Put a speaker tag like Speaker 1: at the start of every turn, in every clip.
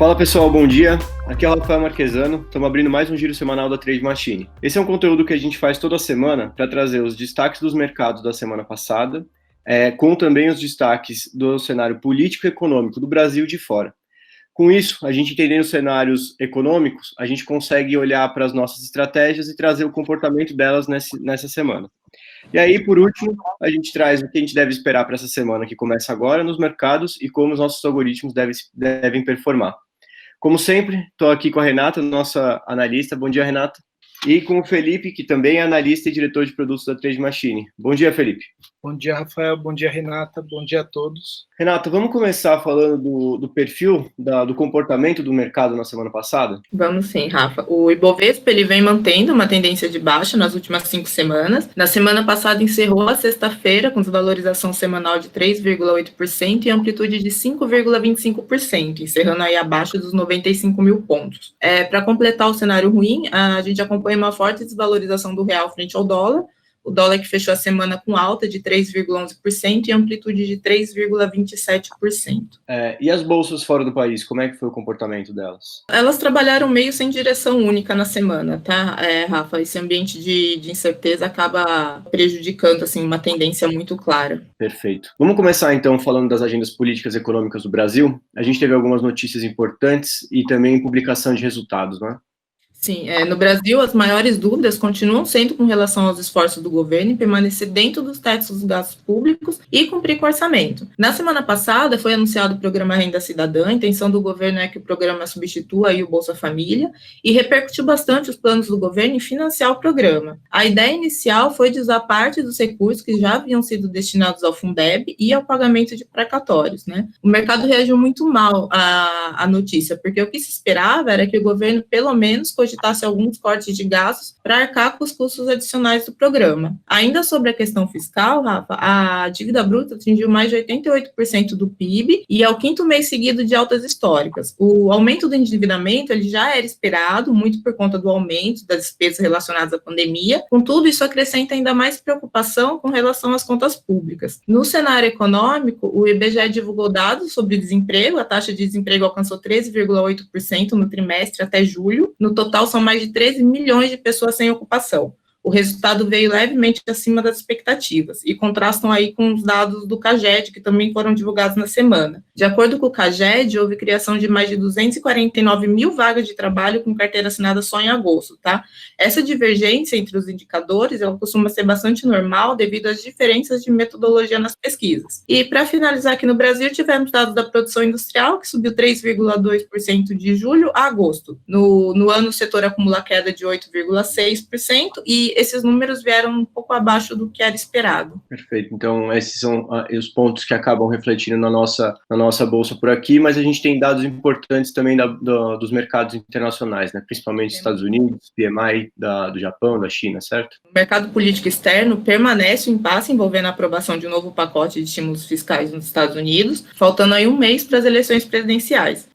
Speaker 1: Fala pessoal, bom dia. Aqui é o Rafael Marquesano, estamos abrindo mais um giro semanal da Trade Machine. Esse é um conteúdo que a gente faz toda semana para trazer os destaques dos mercados da semana passada, com também os destaques do cenário político e econômico do Brasil e de fora. Com isso, a gente entendendo os cenários econômicos, a gente consegue olhar para as nossas estratégias e trazer o comportamento delas nessa semana. E aí, por último, a gente traz o que a gente deve esperar para essa semana que começa agora nos mercados e como os nossos algoritmos devem performar. Como sempre, estou aqui com a Renata, nossa analista. Bom dia, Renata. E com o Felipe, que também é analista e diretor de produtos da Trade Machine. Bom dia, Felipe.
Speaker 2: Bom dia, Rafael. Bom dia, Renata. Bom dia a todos.
Speaker 1: Renata, vamos começar falando do perfil, do comportamento do mercado na semana passada?
Speaker 3: Vamos sim, Rafa. O Ibovespa ele vem mantendo uma tendência de baixa nas últimas 5 semanas. Na semana passada encerrou a sexta-feira com desvalorização semanal de 3,8% e amplitude de 5,25%, encerrando aí abaixo dos 95 mil pontos. Para completar o cenário ruim, a gente acompanha uma forte desvalorização do real frente ao dólar. O dólar que fechou a semana com alta de 3,11% e amplitude de 3,27%.
Speaker 1: E as bolsas fora do país, como é que foi o comportamento delas?
Speaker 3: Elas trabalharam meio sem direção única na semana, tá, Rafa? Esse ambiente de incerteza acaba prejudicando, assim, uma tendência muito clara.
Speaker 1: Perfeito. Vamos começar, então, falando das agendas políticas e econômicas do Brasil. A gente teve algumas notícias importantes e também publicação de resultados, né?
Speaker 3: Sim, no Brasil, as maiores dúvidas continuam sendo com relação aos esforços do governo em permanecer dentro dos tetos dos gastos públicos e cumprir com o orçamento. Na semana passada, foi anunciado o programa Renda Cidadã. A intenção do governo é que o programa substitua aí o Bolsa Família e repercutiu bastante os planos do governo em financiar o programa. A ideia inicial foi de usar parte dos recursos que já haviam sido destinados ao Fundeb e ao pagamento de precatórios, né? O mercado reagiu muito mal à notícia, porque o que se esperava era que o governo, pelo menos, cogitasse alguns cortes de gastos para arcar com os custos adicionais do programa. Ainda sobre a questão fiscal, Rafa, a dívida bruta atingiu mais de 88% do PIB e é o 5º mês seguido de altas históricas. O aumento do endividamento ele já era esperado, muito por conta do aumento das despesas relacionadas à pandemia. Contudo, isso acrescenta ainda mais preocupação com relação às contas públicas. No cenário econômico, o IBGE divulgou dados sobre desemprego. A taxa de desemprego alcançou 13,8% no trimestre até julho. No total, são mais de 13 milhões de pessoas sem ocupação. O resultado veio levemente acima das expectativas e contrastam aí com os dados do CAGED, que também foram divulgados na semana. De acordo com o CAGED, houve criação de mais de 249 mil vagas de trabalho com carteira assinada só em agosto, tá? Essa divergência entre os indicadores, ela costuma ser bastante normal devido às diferenças de metodologia nas pesquisas. E para finalizar aqui no Brasil, tivemos dados da produção industrial, que subiu 3,2% de julho a agosto. No ano, o setor acumula queda de 8,6% e esses números vieram um pouco abaixo do que era esperado.
Speaker 1: Perfeito. Então, esses são os pontos que acabam refletindo na nossa bolsa por aqui, mas a gente tem dados importantes também dos mercados internacionais, né? Principalmente Estados Unidos, PMI do Japão, da China, certo?
Speaker 3: O mercado político externo permanece o impasse envolvendo a aprovação de um novo pacote de estímulos fiscais nos Estados Unidos, faltando aí um mês para as eleições presidenciais.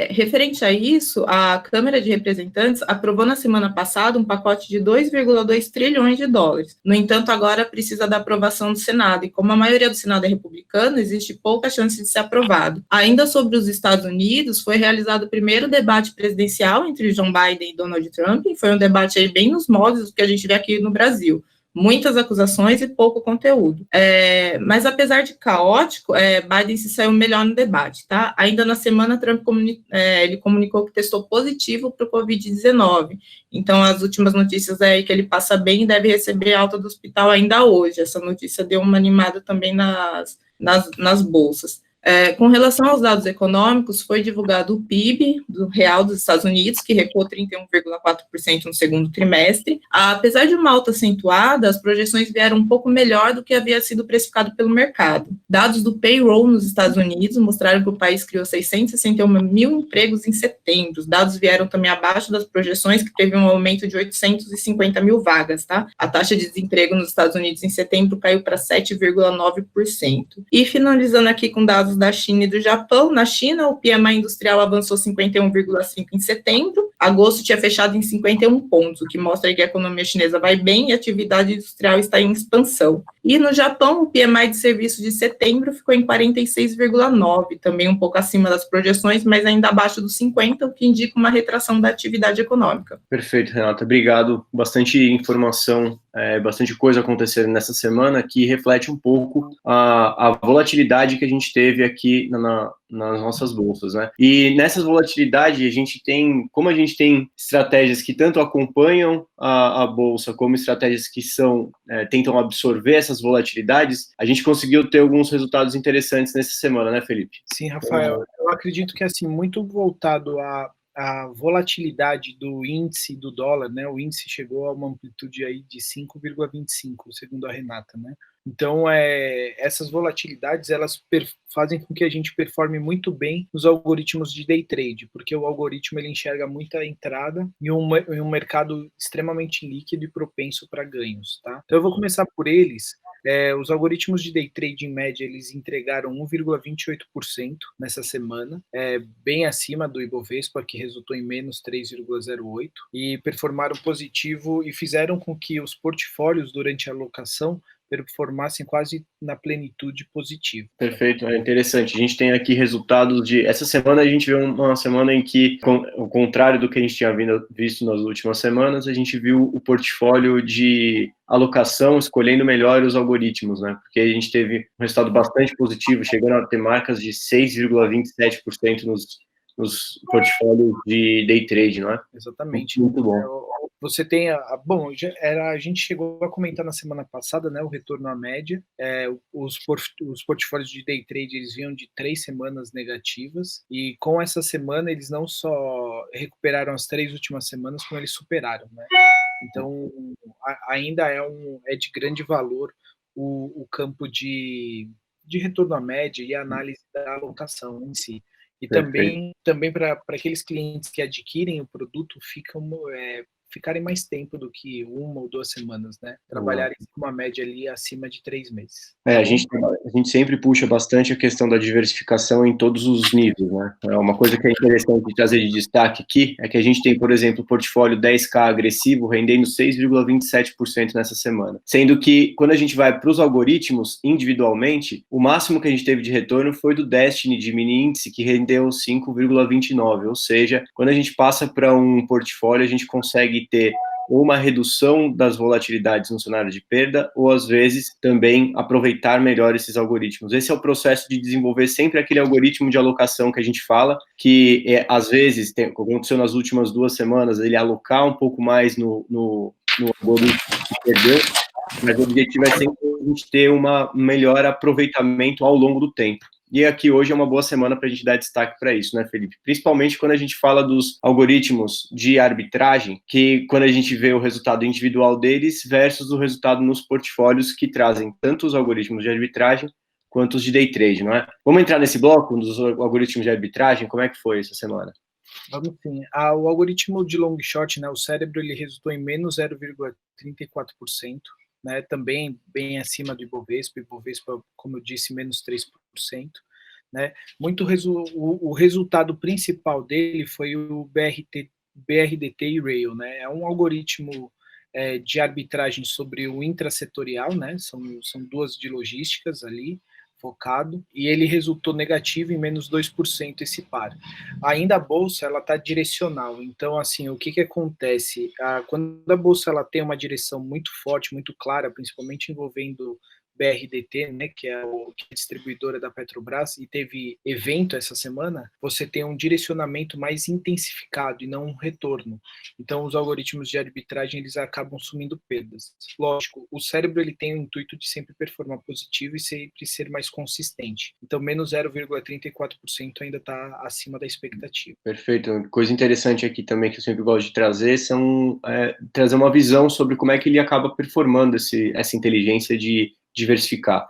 Speaker 3: Referente a isso, a Câmara de Representantes aprovou na semana passada um pacote de 2,2 trilhões de dólares. No entanto, agora precisa da aprovação do Senado, e como a maioria do Senado é republicana, existe pouca chance de ser aprovado. Ainda sobre os Estados Unidos, foi realizado o primeiro debate presidencial entre Joe Biden e Donald Trump, e foi um debate aí bem nos moldes do que a gente vê aqui no Brasil. Muitas acusações e pouco conteúdo. Mas apesar de caótico, Biden se saiu melhor no debate, tá? Ainda na semana, Trump ele comunicou que testou positivo para o Covid-19. Então, as últimas notícias é que ele passa bem e deve receber alta do hospital ainda hoje. Essa notícia deu uma animada também nas bolsas. Com relação aos dados econômicos, foi divulgado o PIB do real dos Estados Unidos, que recuou 31,4% no segundo trimestre. Apesar de uma alta acentuada, as projeções vieram um pouco melhor do que havia sido precificado pelo mercado. Dados do payroll nos Estados Unidos mostraram que o país criou 661 mil empregos em setembro. Os dados vieram também abaixo das projeções, que teve um aumento de 850 mil vagas, tá? A taxa de desemprego nos Estados Unidos em setembro caiu para 7,9%. E finalizando aqui com dados dados da China e do Japão. Na China, o PMI industrial avançou 51,5 em setembro, agosto tinha fechado em 51 pontos, o que mostra que a economia chinesa vai bem e a atividade industrial está em expansão. E no Japão, o PMI de serviços de setembro ficou em 46,9, também um pouco acima das projeções, mas ainda abaixo dos 50, o que indica uma retração da atividade econômica.
Speaker 1: Perfeito, Renata. Obrigado. Bastante informação, bastante coisa acontecendo nessa semana que reflete um pouco a volatilidade que a gente teve aqui nas nossas bolsas, né? E nessas volatilidades, como a gente tem estratégias que tanto acompanham a bolsa, como estratégias que tentam absorver essas volatilidades, a gente conseguiu ter alguns resultados interessantes nessa semana, né, Felipe?
Speaker 2: Sim, Rafael. Eu acredito que, assim, muito voltado a volatilidade do índice do dólar, né? O índice chegou a uma amplitude aí de 5,25, segundo a Renata, né? Então, essas volatilidades, elas fazem com que a gente performe muito bem nos algoritmos de day trade, porque o algoritmo ele enxerga muita entrada em um mercado extremamente líquido e propenso para ganhos, tá? Então, eu vou começar por eles. Os algoritmos de day trade, em média, eles entregaram 1,28% nessa semana, bem acima do Ibovespa, que resultou em menos 3,08%, e performaram positivo e fizeram com que os portfólios, durante a alocação, performassem quase na plenitude positiva.
Speaker 1: Perfeito, é interessante. A gente tem aqui resultados essa semana a gente viu uma semana em que, ao contrário do que a gente tinha visto nas últimas semanas, a gente viu o portfólio de alocação escolhendo melhor os algoritmos, né? Porque a gente teve um resultado bastante positivo, chegando a ter marcas de 6,27% nos portfólios de day trade, não é?
Speaker 2: Exatamente.
Speaker 1: Muito bom.
Speaker 2: Você tem a gente chegou a comentar na semana passada, né, o retorno à média. Os portfólios de day trade eles vinham de 3 semanas negativas, e com essa semana eles não só recuperaram as 3 últimas semanas, como eles superaram, né? Então ainda é de grande valor o campo de retorno à média e a análise da alocação em si. E também para aqueles clientes que adquirem o produto ficarem mais tempo do que 1 ou 2 semanas, né? Trabalharem com uma média ali acima de 3 meses.
Speaker 1: A gente sempre puxa bastante a questão da diversificação em todos os níveis, né? Uma coisa que é interessante de trazer de destaque aqui é que a gente tem, por exemplo, o portfólio 10K agressivo rendendo 6,27% nessa semana. Sendo que, quando a gente vai para os algoritmos, individualmente, o máximo que a gente teve de retorno foi do Destiny de mini índice, que rendeu 5,29%. Ou seja, quando a gente passa para um portfólio, a gente consegue ter ou uma redução das volatilidades no cenário de perda, ou às vezes também aproveitar melhor esses algoritmos. Esse é o processo de desenvolver sempre aquele algoritmo de alocação que a gente fala, que às vezes, aconteceu nas últimas 2 semanas, ele alocar um pouco mais no algoritmo que perdeu, mas o objetivo é sempre a gente ter um melhor aproveitamento ao longo do tempo. E aqui hoje é uma boa semana para a gente dar destaque para isso, né, Felipe? Principalmente quando a gente fala dos algoritmos de arbitragem, que quando a gente vê o resultado individual deles versus o resultado nos portfólios que trazem tanto os algoritmos de arbitragem quanto os de day trade, não é? Vamos entrar nesse bloco dos algoritmos de arbitragem? Como é que foi essa semana?
Speaker 2: Vamos sim. O algoritmo de long short, né, o cérebro, ele resultou em menos 0,34%. Né, também bem acima do Ibovespa, como eu disse, menos 3%. Né. O resultado principal dele foi o BRDT e Rail. Né, é um algoritmo de arbitragem sobre o intrasetorial, né, são 2 de logísticas ali, focado, e ele resultou negativo em menos 2% esse par. Ainda a bolsa, ela está direcional, então, assim, o que acontece? Quando a bolsa ela tem uma direção muito forte, muito clara, principalmente envolvendo BRDT, né, que é a distribuidora da Petrobras, e teve evento essa semana, você tem um direcionamento mais intensificado e não um retorno. Então, os algoritmos de arbitragem, eles acabam sumindo perdas. Lógico, o cérebro ele tem o intuito de sempre performar positivo e sempre ser mais consistente. Então, menos 0,34% ainda está acima da expectativa.
Speaker 1: Perfeito. Coisa interessante aqui também que eu sempre gosto de trazer trazer uma visão sobre como é que ele acaba performando essa inteligência de diversificar.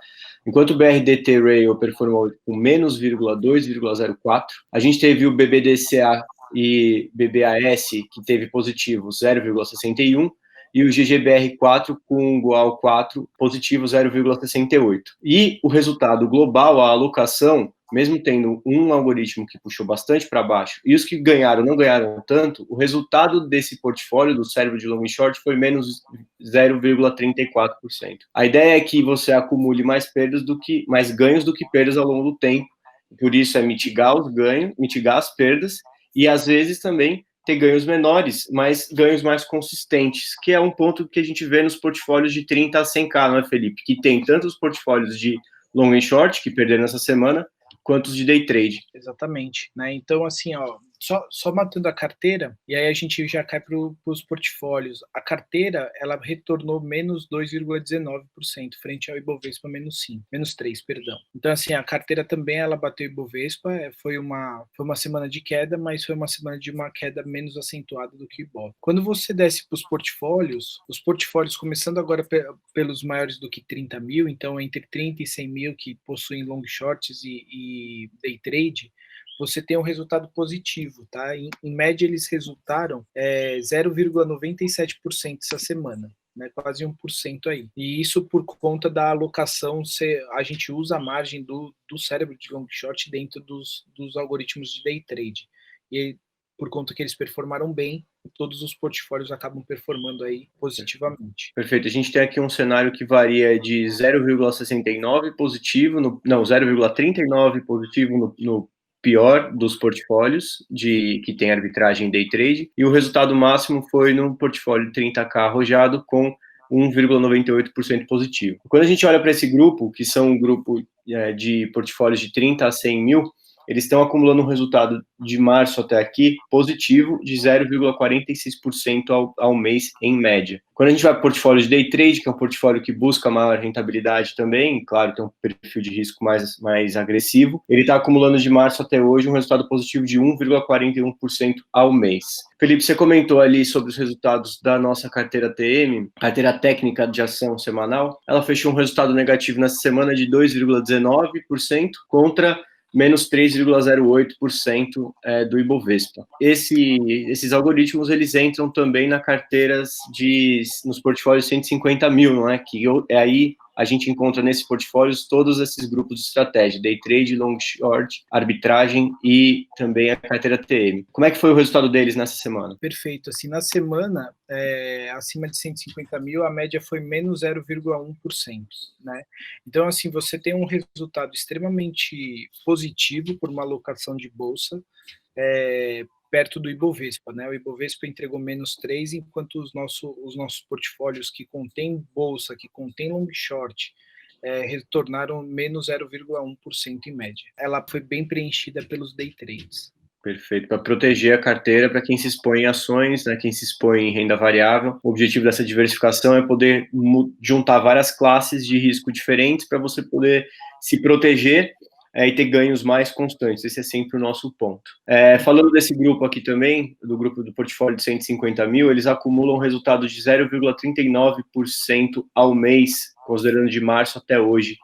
Speaker 1: Enquanto o BRDT Rail performou com menos 0,2,04, a gente teve o BBDCA e BBAS, que teve positivo 0,61, e o GGBR4 com igual 4, positivo 0,68. E o resultado global, a alocação, mesmo tendo um algoritmo que puxou bastante para baixo, e os que ganharam não ganharam tanto, o resultado desse portfólio do cérebro de long short foi menos 0,34%. A ideia é que você acumule mais ganhos do que perdas ao longo do tempo. Por isso é mitigar os ganhos, mitigar as perdas e às vezes também ter ganhos menores, mas ganhos mais consistentes, que é um ponto que a gente vê nos portfólios de 30 a 100K, não é, Felipe? Que tem tanto os portfólios de long and short, que perderam essa semana, quanto os de day trade.
Speaker 2: Exatamente, né? Então, assim, ó, só matando a carteira, e aí a gente já cai para os portfólios. A carteira, ela retornou menos 2,19% frente ao Ibovespa menos 3, perdão. Então, assim, a carteira também, ela bateu o Ibovespa, foi uma semana de queda, mas foi uma semana de uma queda menos acentuada do que o Ibov. Quando você desce para os portfólios começando agora pelos maiores do que 30 mil, então entre 30 e 100 mil que possuem long shorts e day trade, você tem um resultado positivo, tá? Em média, eles resultaram 0,97% essa semana, né? Quase 1% aí. E isso por conta da alocação, a gente usa a margem do cérebro de long short dentro dos algoritmos de day trade. E por conta que eles performaram bem, todos os portfólios acabam performando aí positivamente.
Speaker 1: Perfeito. A gente tem aqui um cenário que varia de 0,69 positivo, 0,39 positivo no pior dos portfólios que tem arbitragem day trade, e o resultado máximo foi no portfólio 30K arrojado com 1,98% positivo. Quando a gente olha para esse grupo, que são um grupo de portfólios de 30 a 100 mil, eles estão acumulando um resultado de março até aqui positivo de 0,46% ao mês em média. Quando a gente vai para o portfólio de day trade, que é um portfólio que busca maior rentabilidade também, claro, tem um perfil de risco mais agressivo, ele está acumulando de março até hoje um resultado positivo de 1,41% ao mês. Felipe, você comentou ali sobre os resultados da nossa carteira TM, carteira técnica de ação semanal. Ela fechou um resultado negativo nessa semana de 2,19% contra menos 3,08% do Ibovespa. Esses algoritmos, eles entram também nas carteiras nos portfólios 150 mil, não é? Que aí a gente encontra nesses portfólios todos esses grupos de estratégia, day trade, long short, arbitragem e também a carteira TM. Como é que foi o resultado deles nessa semana?
Speaker 2: Perfeito. Assim, na semana, acima de 150 mil, a média foi menos 0,1%, né? Então, assim, você tem um resultado extremamente positivo por uma alocação de bolsa, perto do Ibovespa, né? O Ibovespa entregou menos 3, enquanto os nossos portfólios que contêm bolsa, que contêm long short, retornaram menos 0,1% em média. Ela foi bem preenchida pelos day trades.
Speaker 1: Perfeito, para proteger a carteira para quem se expõe em ações, né, quem se expõe em renda variável. O objetivo dessa diversificação é poder juntar várias classes de risco diferentes para você poder se proteger e ter ganhos mais constantes. Esse é sempre o nosso ponto. Falando desse grupo aqui também, do grupo do portfólio de 150 mil, eles acumulam um resultado de 0,39% ao mês, considerando de março até hoje.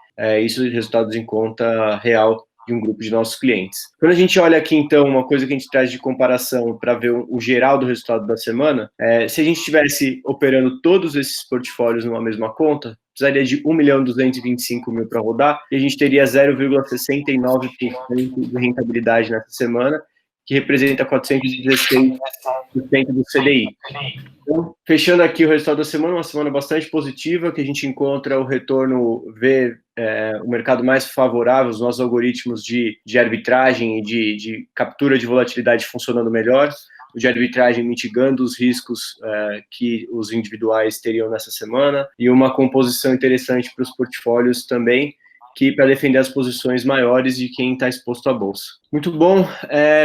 Speaker 1: Isso resultados em conta real de um grupo de nossos clientes. Quando a gente olha aqui, então, uma coisa que a gente traz de comparação para ver o geral do resultado da semana, se a gente estivesse operando todos esses portfólios numa mesma conta, precisaria de 1.225.000 para rodar, e a gente teria 0,69% de rentabilidade nessa semana, que representa 416% do CDI. Então, fechando aqui o resultado da semana, uma semana bastante positiva, que a gente encontra o retorno, o mercado mais favorável, os nossos algoritmos de arbitragem e de captura de volatilidade funcionando melhor, o de arbitragem mitigando os riscos que os individuais teriam nessa semana, e uma composição interessante para os portfólios também, que para defender as posições maiores de quem está exposto à bolsa. Muito bom.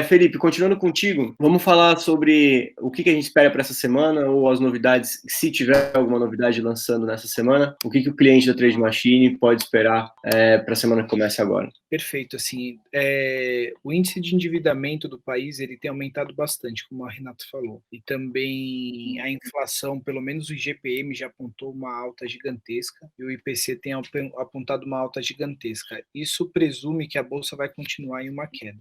Speaker 1: Felipe, continuando contigo, vamos falar sobre o que a gente espera para essa semana, ou as novidades, se tiver alguma novidade lançando nessa semana, o que o cliente da Trade Machine pode esperar para a semana que começa agora.
Speaker 2: Perfeito. Assim, o índice de endividamento do país ele tem aumentado bastante, como a Renata falou, e também a inflação, pelo menos o IGPM já apontou uma alta gigantesca, e o IPC tem apontado uma alta gigantesca gigantesca. Isso presume que a bolsa vai continuar em uma queda.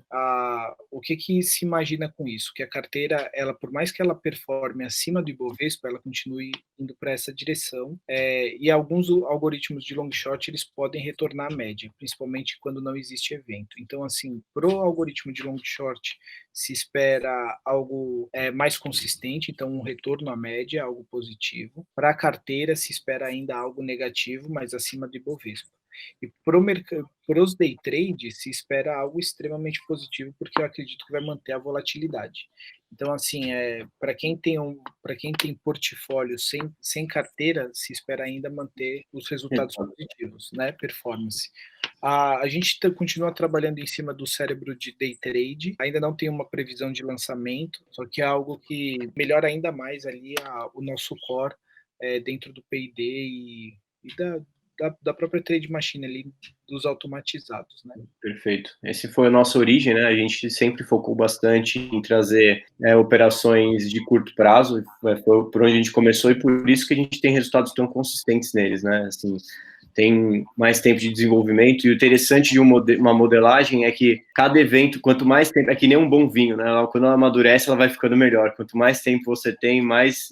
Speaker 2: O que se imagina com isso? Que a carteira, ela, por mais que ela performe acima do Ibovespa, ela continue indo para essa direção, e alguns algoritmos de long short, eles podem retornar à média, principalmente quando não existe evento. Então, assim, pro algoritmo de long short, se espera algo mais consistente, então um retorno à média, algo positivo. Para a carteira, se espera ainda algo negativo, mas acima do Ibovespa. E para os day trade, se espera algo extremamente positivo, porque eu acredito que vai manter a volatilidade. Então, assim, para quem tem portfólio sem carteira, se espera ainda manter os resultados positivos, né? Performance. A gente continua trabalhando em cima do cérebro de day trade, ainda não tem uma previsão de lançamento, só que é algo que melhora ainda mais ali o nosso core dentro do P&D e da própria trade machine ali, dos automatizados, né?
Speaker 1: Perfeito. Essa foi a nossa origem, né? A gente sempre focou bastante em trazer operações de curto prazo, foi por onde a gente começou e por isso que a gente tem resultados tão consistentes neles, né? Assim, tem mais tempo de desenvolvimento e o interessante de uma modelagem é que cada evento, quanto mais tempo, é que nem um bom vinho, né? Quando ela amadurece, ela vai ficando melhor. Quanto mais tempo você tem, mais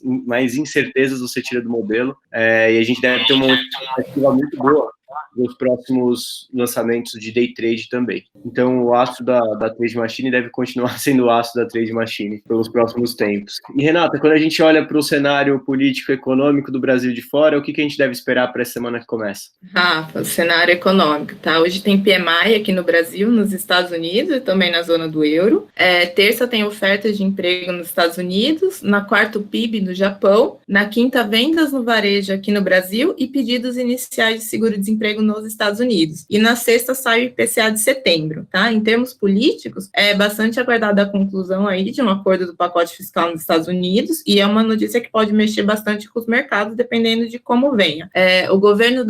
Speaker 1: incertezas você tira do modelo, e a gente deve ter uma expectativa muito boa nos próximos lançamentos de day trade também. Então, o aço da Trade Machine deve continuar sendo o aço da Trade Machine pelos próximos tempos. E, Renata, quando a gente olha para o cenário político e econômico do Brasil de fora, o que a gente deve esperar para essa semana que começa?
Speaker 3: Rafa, o cenário econômico, tá? Hoje tem PMI aqui no Brasil, nos Estados Unidos e também na zona do euro. Terça tem ofertas de emprego nos Estados Unidos, na quarta o PIB no Japão, na quinta vendas no varejo aqui no Brasil e pedidos iniciais de seguro-desemprego nos Estados Unidos. E na sexta sai o IPCA de setembro, tá? Em termos políticos, é bastante aguardada a conclusão aí de um acordo do pacote fiscal nos Estados Unidos e é uma notícia que pode mexer bastante com os mercados, dependendo de como venha. O governo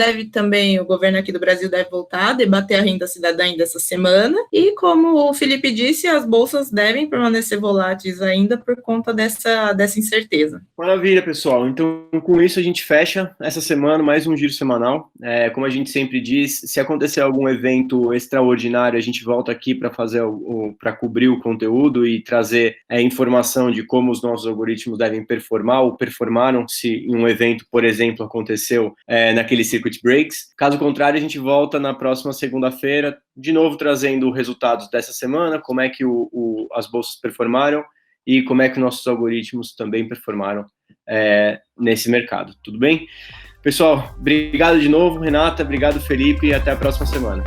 Speaker 3: aqui do Brasil deve voltar a debater a renda cidadã ainda essa semana e, como o Felipe disse, as bolsas devem permanecer voláteis ainda por conta dessa incerteza.
Speaker 1: Maravilha, pessoal. Então, com isso, a gente fecha essa semana mais um giro semanal. Como a gente sempre diz, se acontecer algum evento extraordinário, a gente volta aqui para fazer para cobrir o conteúdo e trazer informação de como os nossos algoritmos devem performar ou performaram se em um evento, por exemplo, aconteceu naquele circuit breaks. Caso contrário, a gente volta na próxima segunda-feira, de novo trazendo resultados dessa semana, como é que as bolsas performaram e como é que nossos algoritmos também performaram nesse mercado. Tudo bem? Pessoal, obrigado de novo, Renata, obrigado, Felipe, e até a próxima semana.